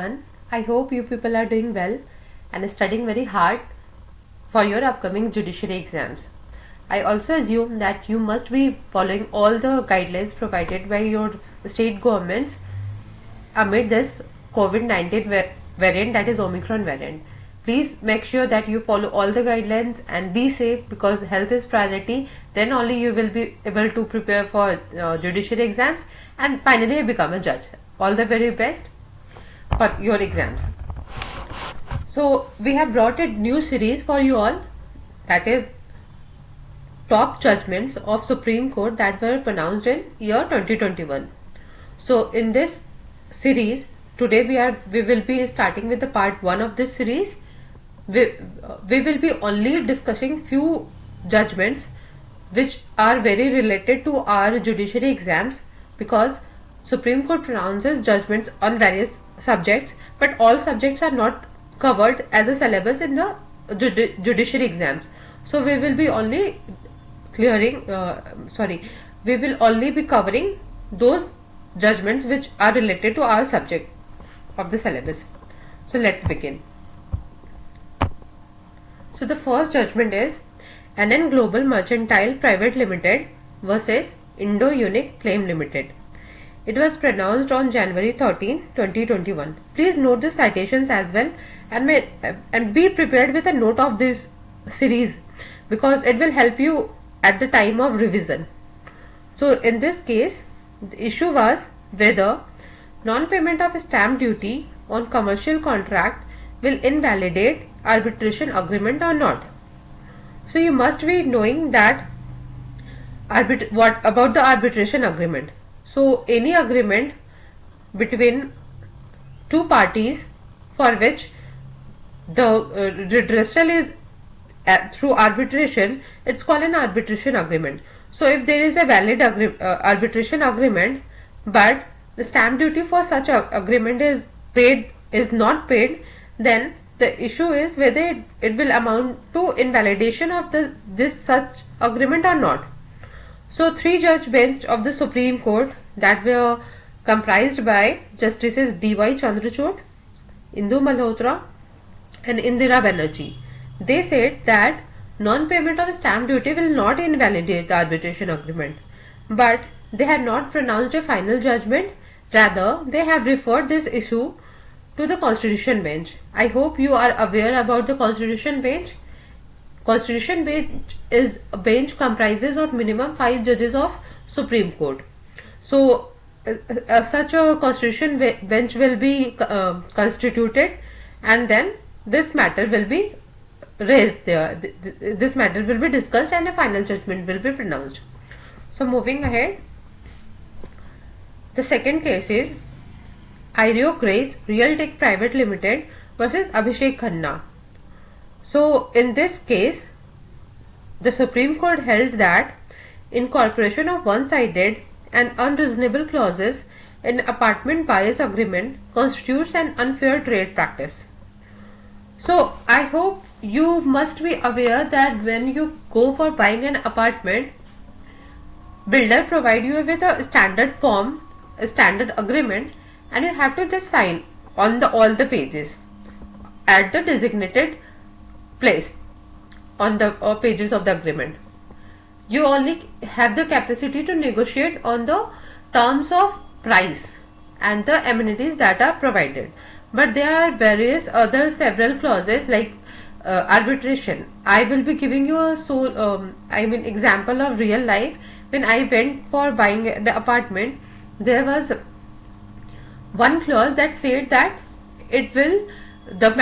everyone. I hope you people are doing well and studying very hard for your upcoming judiciary exams. I also assume that you must be following all the guidelines provided by your state governments amid this COVID-19 variant, that is Omicron variant. Please make sure that you follow all the guidelines and be safe, because health is priority. Then only you will be able to prepare for judiciary exams and finally become a judge. All the very best for your exams. So we have brought a new series for you all, that is top judgments of Supreme Court that were pronounced in year 2021. So in this series today we will be starting with the part 1 of this series. We will be only discussing few judgments which are very related to our judiciary exams, because Supreme Court pronounces judgments on various subjects, but all subjects are not covered as a syllabus in the judiciary exams. So we will be only we will only be covering those judgments which are related to our subject of the syllabus. So let's begin. So the first judgment is NN Global Mercantile Private Limited versus Indo-Unique Flame Limited. It was pronounced on January 13, 2021. Please note the citations as well, and be prepared with a note of this series, because it will help you at the time of revision. So in this case, the issue was whether non-payment of stamp duty on commercial contract will invalidate arbitration agreement or not. So you must be knowing that what about the arbitration agreement. So any agreement between two parties for which the redressal is through arbitration, it's called an arbitration agreement. So if there is a valid arbitration agreement, but the stamp duty for such a agreement is not paid, then the issue is whether it will amount to invalidation of this such agreement or not. So 3-judge bench of the Supreme Court that were comprised by Justices D.Y. Chandrachud, Indu Malhotra and Indira Banerjee. They said that non-payment of stamp duty will not invalidate the arbitration agreement, but they had not pronounced a final judgment. Rather, they have referred this issue to the Constitution Bench. I hope you are aware about the Constitution Bench. Constitution Bench is a bench comprises of minimum 5 judges of Supreme Court. So such a Constitution Bench will be constituted, and then this matter will be raised there. This matter will be discussed and a final judgment will be pronounced. So moving ahead, the second case is Ireo Grace Realtek Private Limited versus Abhishek Khanna. So in this case, the Supreme Court held that incorporation of one-sided and unreasonable clauses in apartment buyer's agreement constitutes an unfair trade practice. So I hope you must be aware that when you go for buying an apartment, builder provide you with a standard form, a standard agreement, and you have to just sign on all the pages at the designated place on the pages of the agreement. You only have the capacity to negotiate on the terms of price and the amenities that are provided, but there are various other several clauses like arbitration. I will be giving you a example of real life. When I went for buying the apartment, there was one clause that said that the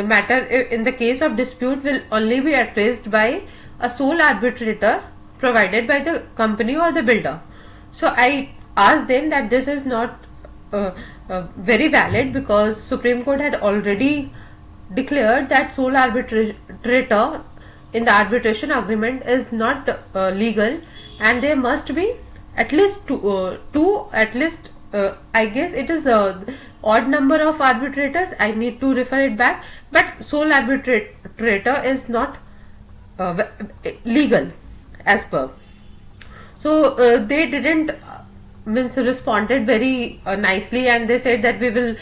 matter in the case of dispute will only be addressed by a sole arbitrator provided by the company or the builder. So I asked them that this is not very valid, because Supreme Court had already declared that sole arbitrator in the arbitration agreement is not legal, and there must be at least I guess it is a odd number of arbitrators. I need to refer it back, but sole arbitrator is not legal as per. So they didn't means responded very nicely, and they said that we will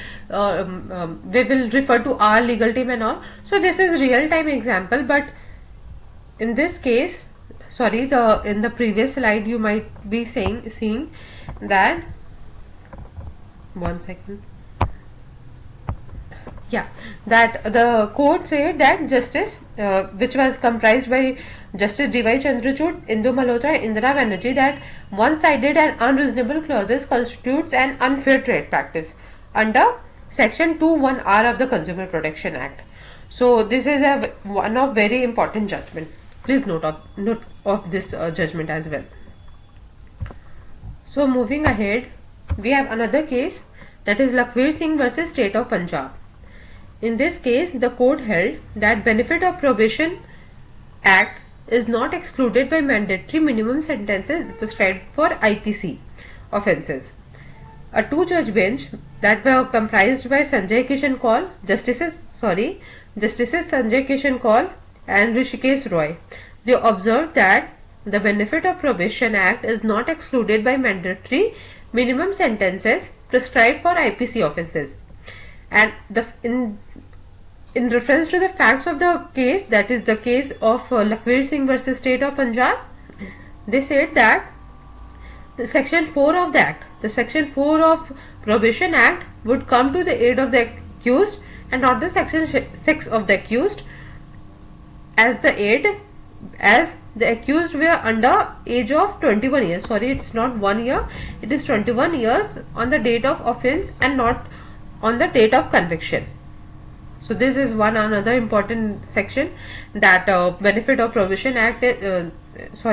refer to our legal team and all. So this is real time example, but in this case, sorry, the in the previous slide you might be seeing that, one second, yeah, that the court said that justice which was comprised by Justice D.Y. Chandrachud, Indu Malhotra, Indira Banerjee, that one-sided and unreasonable clauses constitutes an unfair trade practice under Section 2(1)(r) of the Consumer Protection Act. So this is one of very important judgment. Please note of this judgment as well. So moving ahead, we have another case, that is Lakhvir Singh versus State of Punjab. In this case, the court held that Benefit of Probation Act is not excluded by mandatory minimum sentences prescribed for IPC offences. A two-judge bench that were comprised by Justices Sanjay Kishan Kaul and Rishikesh Roy, they observed that the Benefit of Probation Act is not excluded by mandatory minimum sentences prescribed for IPC offences. And in reference to the facts of the case, that is the case of Lakhvir Singh versus State of Punjab, they said that the Section 4 of the Act, the Section 4 of Probation Act would come to the aid of the accused and not the Section 6 of the accused as the aid, as the accused were under age of 21 years. Sorry, it's not 1 year, it is 21 years on the date of offence and not on the date of conviction. So this is another important section, that Benefit of Probation Act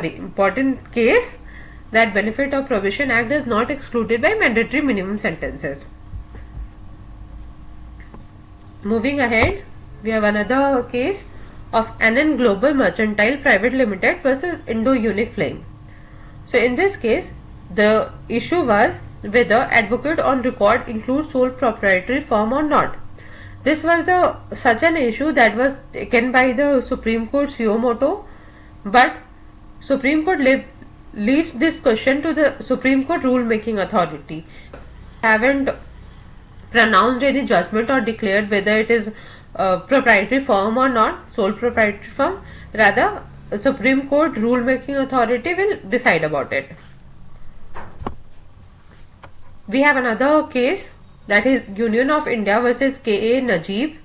important case, that Benefit of Probation Act is not excluded by mandatory minimum sentences. Moving ahead, we have another case of Anand Global Mercantile Private Limited versus Indo-Unique Flame. So in this case, the issue was whether advocate on record includes sole proprietary firm or not. This was such an issue that was taken by the Supreme Court suo motu, but Supreme Court leaves this question to the Supreme Court rule making authority. Haven't pronounced any judgment or declared whether it is proprietary firm or not, sole proprietary firm. Rather, Supreme Court rule making authority will decide about it. We have another case, that is Union of India versus K.A. Najib.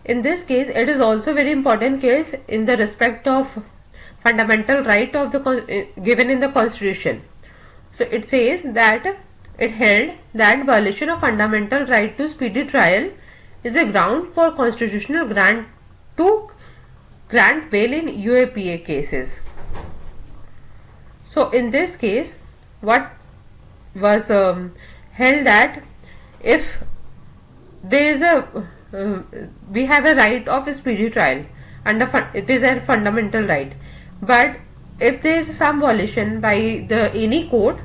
In this case, it is also very important case in the respect of fundamental right of the given in the Constitution. So it says that it held that violation of fundamental right to speedy trial is a ground for constitutional grant to grant bail in UAPA cases. So in this case, what was held, that if there is we have a right of a speedy trial, and it is a fundamental right, but if there is some violation by any court,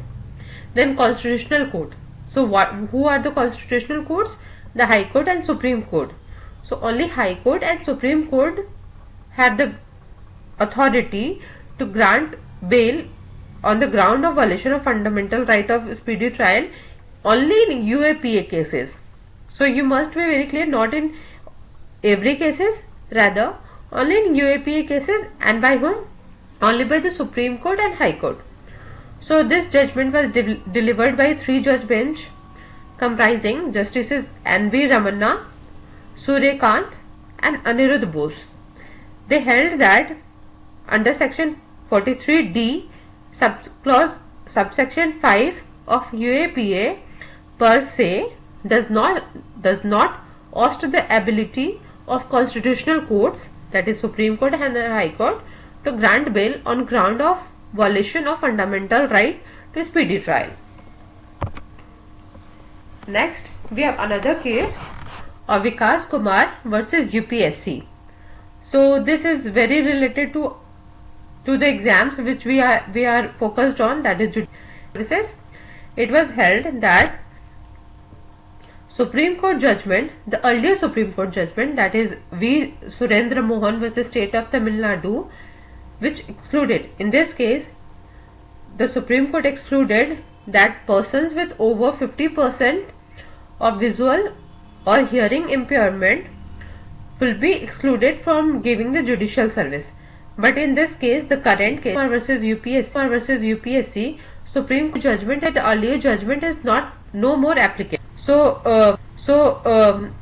then constitutional court. So who are the constitutional courts? The High Court and Supreme Court. So only High Court and Supreme Court have the authority to grant bail on the ground of violation of fundamental right of speedy trial only in UAPA cases. So you must be very clear, not in every cases, rather only in UAPA cases, and by whom? Only by the Supreme Court and High Court. So this judgment was delivered by 3-judge bench comprising Justices N.V. Ramanna, Surya Kant and Anirudh Bose. They held that under Section 43D subsection 5 of UAPA per se does not oust the ability of constitutional courts, that is Supreme Court and the High Court, to grant bail on ground of violation of fundamental right to speedy trial. Next, we have another case of Vikas Kumar versus UPSC. So this is very related to the exams which we are focused on, that is judicial services. It was held that Supreme Court judgment, the earlier Supreme Court judgment, that is V. Surendra Mohan versus State of Tamil Nadu, which excluded, in this case, the Supreme Court excluded that persons with over 50% of visual or hearing impairment will be excluded from giving the judicial service. But in this case, the current case versus UPSC, Supreme Court judgment and the earlier judgment is no more applicable. So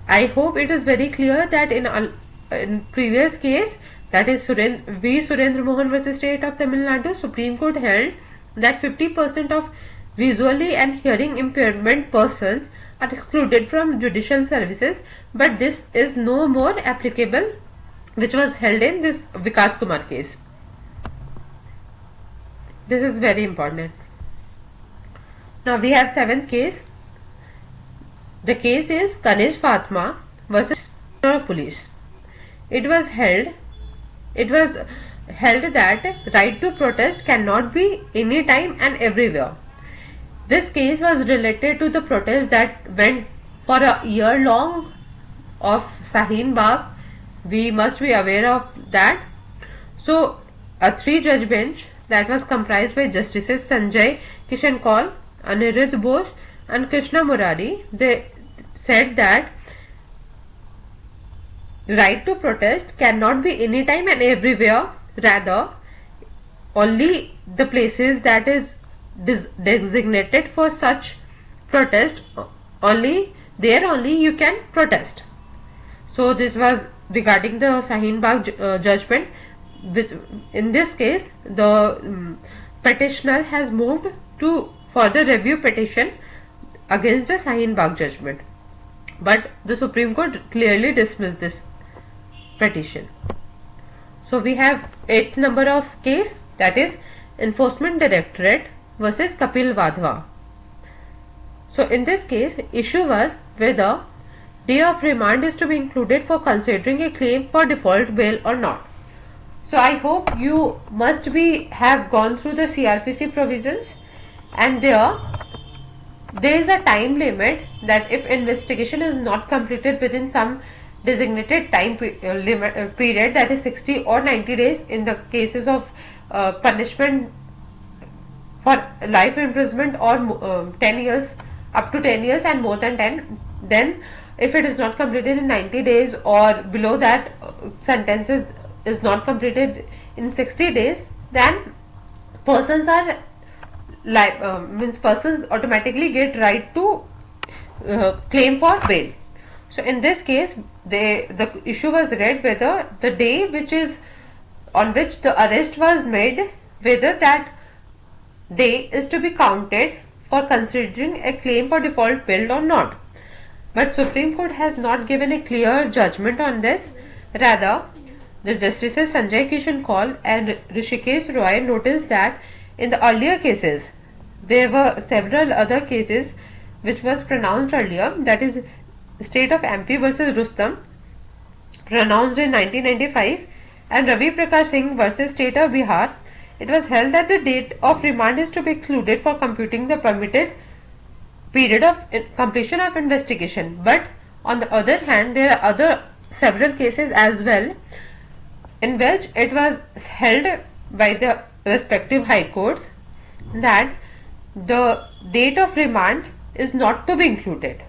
I hope it is very clear that in previous case, that is Surendra Mohan versus State of Tamil Nadu, Supreme Court held that 50% of visually and hearing impairment persons are excluded from judicial services, but this is no more applicable, which was held in this Vikas Kumar case. This is very important. Now we have 7th case. The case is Kanish Fatma versus Police. It was held that right to protest cannot be anytime and everywhere. This case was related to the protest that went for a year long of Shaheen Bagh. We must be aware of that. So a 3-judge bench that was comprised by Justices Sanjay Kishan Kaul, Anirudh Bose and Krishna Murari, they said that right to protest cannot be anytime and everywhere, rather only the places that is designated for such protest, only you can protest. So this was regarding the Shaheen Bagh judgment. In this case, the petitioner has moved to further review petition against the Shaheen Bagh judgment, but the Supreme Court clearly dismissed this petition. So we have 8th number of case, that is Enforcement Directorate versus Kapil Wadhwa. So in this case, issue was whether day of remand is to be included for considering a claim for default bail or not. So I hope you must have gone through the CRPC provisions, and there is a time limit that if investigation is not completed within some designated time period, that is 60 or 90 days in the cases of punishment for life imprisonment or 10 years, up to 10 years and more than 10, then if it is not completed in 90 days or below that sentence is not completed in 60 days, then persons automatically get right to claim for bail. So in this case, the issue was read whether the day on which the arrest was made, whether that day is to be counted for considering a claim for default bail or not. But Supreme Court has not given a clear judgment on this. Rather, the Justices Sanjay Kishan Kaul and Rishikesh Roy noticed that in the earlier cases, there were several other cases which was pronounced earlier, that is State of MP versus Rustam, pronounced in 1995, and Ravi Prakash Singh versus State of Bihar. It was held that the date of remand is to be excluded for computing the permitted period of completion of investigation. But on the other hand, there are several cases as well in which it was held by the respective high courts that the date of remand is not to be included.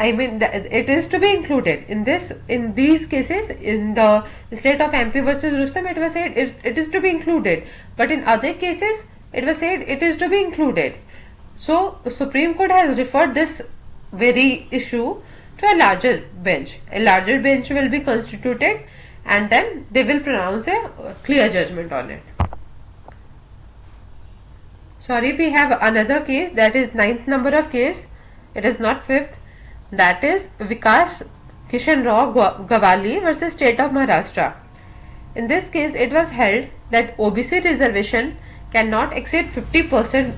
I mean, it is to be included in these cases. In the State of MP versus Rustam, it was said it is to be included, but in other cases it was said it is to be included. So the Supreme Court has referred this very issue to a larger bench. A larger bench will be constituted, and then they will pronounce a clear judgment on it. Sorry, we have another case, that is 9th number of case. It is not 5th. That is Vikas Kishan Rao Gawali versus State of Maharashtra. In this case, it was held that OBC reservation cannot exceed 50%,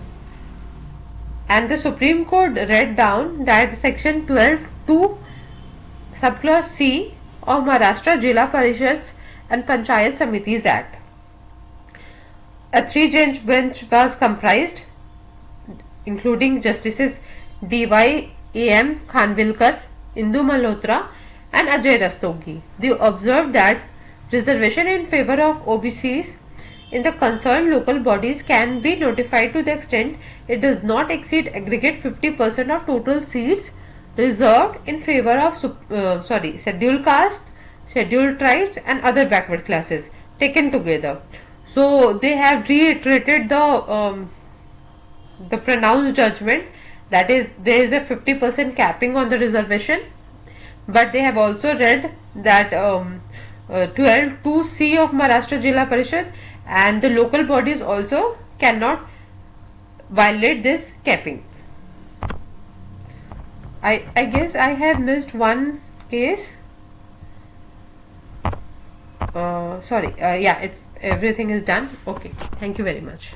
and the Supreme Court read down that Section 12(2) subclause C of Maharashtra Jila Parishads and Panchayat Samitis Act. A 3-judge bench was comprised, including Justices D.Y. A.M. Khanvilkar, Indu Malhotra and Ajay Rastogi. They observed that reservation in favor of OBCs in the concerned local bodies can be notified to the extent it does not exceed aggregate 50% of total seats reserved in favor of scheduled castes, scheduled tribes and other backward classes taken together. So they have reiterated the pronounced judgment, that is there is a 50% capping on the reservation, but they have also read that 12 2C of Maharashtra Jilla Parishad and the local bodies also cannot violate this capping. I guess I have missed one case. Yeah, it's everything is done. Okay, thank you very much.